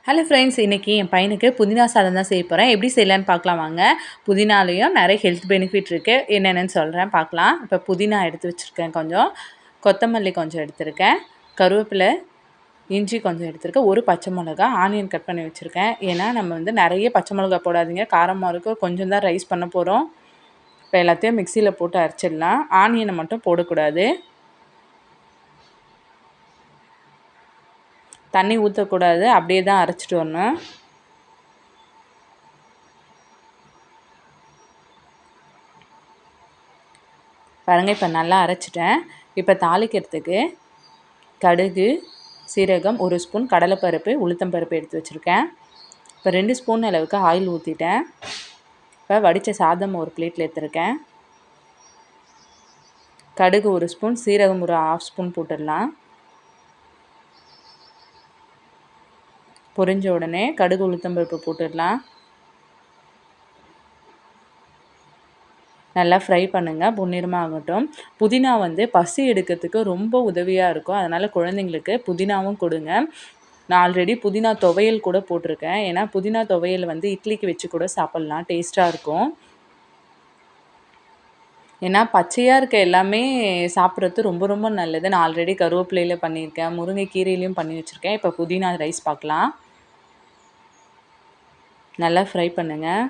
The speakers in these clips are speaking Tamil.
ஹலோ ஃப்ரெண்ட்ஸ், இன்றைக்கி என் பையனுக்கு புதினா சாதம் தான் செய்ய போகிறேன். எப்படி செய்யலான்னு பார்க்கலாம் வாங்க. புதினாலேயும் நிறைய ஹெல்த் பெனிஃபிட் இருக்குது. என்னென்னு சொல்கிறேன் பார்க்கலாம். இப்போ புதினா எடுத்து வச்சுருக்கேன், கொஞ்சம் கொத்தமல்லி கொஞ்சம் எடுத்திருக்கேன், கருவேப்பிலை, இஞ்சி கொஞ்சம் எடுத்திருக்கேன், ஒரு பச்சை மிளகா, ஆனியன் கட் பண்ணி வச்சுருக்கேன். ஏன்னா நம்ம வந்து நிறைய பச்சை மிளகா போடாதீங்க, காரமாக இருக்கும். கொஞ்சம் தான் ரைஸ் பண்ண போகிறோம். இப்போ எல்லாத்தையும் மிக்சியில் போட்டு அரைச்சிடலாம். ஆனியனை மட்டும் போடக்கூடாது. தண்ணி ஊற்றக்கூடாது, அப்படியே தான் அரைச்சிட்டு வரணும். பாருங்கள், இப்போ நல்லா அரைச்சிட்டேன். இப்போ தாளிக்கிறதுக்கு கடுகு, சீரகம், 1 ஸ்பூன் கடலைப்பருப்பு, உளுத்தம்பருப்பு எடுத்து வச்சுருக்கேன். இப்போ 2 ஸ்பூன் அளவுக்கு ஆயில் ஊற்றிட்டேன். இப்போ வடித்த சாதம் ஒரு பிளேட்டில் எடுத்துருக்கேன். கடுகு 1 ஸ்பூன், சீரகம் ஒரு 1/2 ஸ்பூன் போட்டுடலாம். பொரிஞ்ச உடனே கடுகு, உளுத்தம்பருப்பு போட்டுடலாம். நல்லா ஃப்ரை பண்ணுங்கள், பொன்னிறமாக ஆகட்டும். புதினா வந்து பசி எடுக்கிறதுக்கு ரொம்ப உதவியாக இருக்கும். அதனால் குழந்தைங்களுக்கு புதினாவும் கொடுங்க. நான் ஆல்ரெடி புதினா துவையல் கூட போட்டிருக்கேன். ஏன்னா புதினா துவையல் வந்து இட்லிக்கு வச்சு கூட சாப்பிட்லாம், டேஸ்ட்டாக இருக்கும். ஏன்னா பச்சையாக இருக்க எல்லாமே சாப்பிட்றது ரொம்ப ரொம்ப நல்லது. நான் ஆல்ரெடி கருவேப்பிலையில் பண்ணியிருக்கேன், முருங்கைக்கீரையிலையும் பண்ணி வச்சுருக்கேன். இப்போ புதினா ரைஸ் பார்க்கலாம். நல்லா ஃப்ரை பண்ணுங்கள்.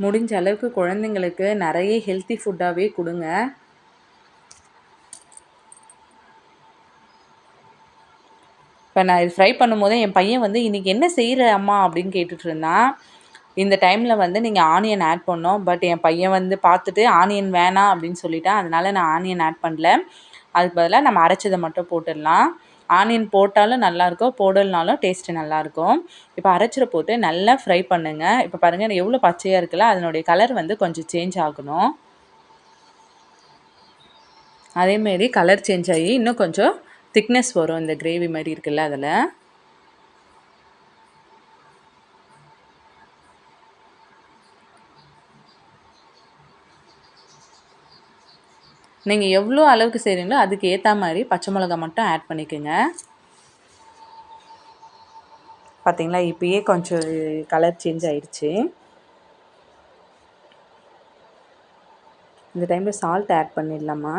முடிஞ்ச அளவுக்கு குழந்தைங்களுக்கு நிறைய ஹெல்த்தி ஃபுட்டாகவே கொடுங்க. இப்போ நான் இது ஃப்ரை பண்ணும்போது என் பையன் வந்து இன்றைக்கி என்ன செய்கிற அம்மா அப்படின்னு கேட்டுட்டு இருந்தான். இந்த டைமில் வந்து நீங்கள் ஆனியன் ஆட் பண்ணோம். பட் என் பையன் வந்து பார்த்துட்டு ஆனியன் வேணாம் அப்படின்னு சொல்லிட்டான். அதனால் நான் ஆனியன் ஆட் பண்ணல. அதுக்கு பதிலாக நம்ம அரைச்சதை மட்டும் போட்டுடலாம். ஆனியன் போட்டாலும் நல்லாயிருக்கும், போடலனாலும் டேஸ்ட்டு நல்லாயிருக்கும். இப்போ அரைச்சிட போட்டு நல்லா ஃப்ரை பண்ணுங்கள். இப்போ பாருங்கள், எவ்வளோ பச்சையாக இருக்குல்ல, அதனுடைய கலர் வந்து கொஞ்சம் சேஞ்ச் ஆகணும். அதேமாரி கலர் சேஞ்ச் ஆகி இன்னும் கொஞ்சம் திக்னஸ் வரும். இந்த கிரேவி மாதிரி இருக்குல்ல, அதில் நீங்கள் எவ்வளோ அளவுக்கு செய்கிறீங்களோ அதுக்கு ஏற்ற மாதிரி பச்சை மிளகா மட்டும் ஆட் பண்ணிக்கோங்க. பார்த்தீங்களா, இப்போயே கொஞ்சம் கலர் சேஞ்ச் ஆகிடுச்சு. இந்த டைமில் சால்ட் ஆட் பண்ணிடலாமா.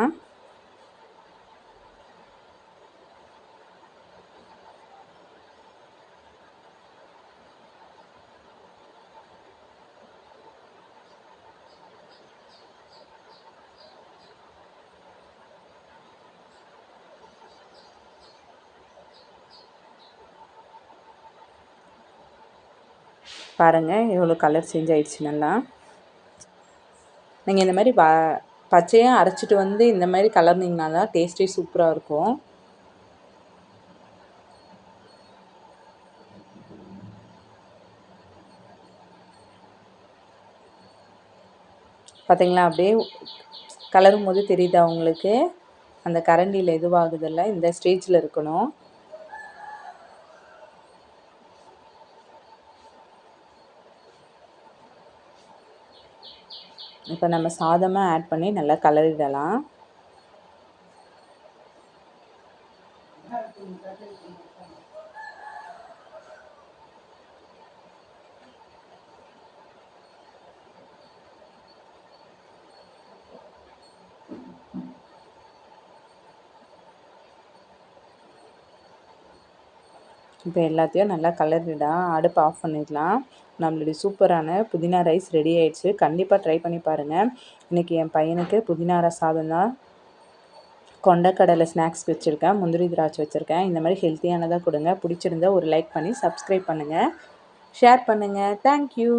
பாருங்கள், எவ்வளோ கலர் சேஞ்ச் ஆகிடுச்சு நல்லா. நீங்கள் இந்த மாதிரி பச்சையாக அரைச்சிட்டு வந்து இந்த மாதிரி கலர்னிங்கன்னா தான் டேஸ்ட்டே சூப்பராக இருக்கும். பார்த்தீங்களா, அப்படியே கலரும் போது தெரியுதா உங்களுக்கு, அந்த கரண்டியில் இதுவாகுதில்ல, இந்த ஸ்டேஜில் இருக்கணும். இப்போ நம்ம சாதமாக ஆட் பண்ணி நல்லா கலரிடலாம். இப்போ எல்லாத்தையும் நல்லா கலரிடலாம். அடுப்பு ஆஃப் பண்ணிடலாம். நம்மளுடைய சூப்பரான புதினா ரைஸ் ரெடி ஆயிடுச்சு. கண்டிப்பாக ட்ரை பண்ணி பாருங்கள். இன்றைக்கி என் பையனுக்கு புதினா சாதம் தான். கொண்டக்கடலை ஸ்நாக்ஸ் வச்சுருக்கேன், முந்திரி திராட்சை வச்சுருக்கேன். இந்த மாதிரி ஹெல்த்தியானதாக கொடுங்க. பிடிச்சிருந்தா ஒரு லைக் பண்ணி சப்ஸ்கிரைப் பண்ணுங்கள், ஷேர் பண்ணுங்கள். தேங்க்யூ.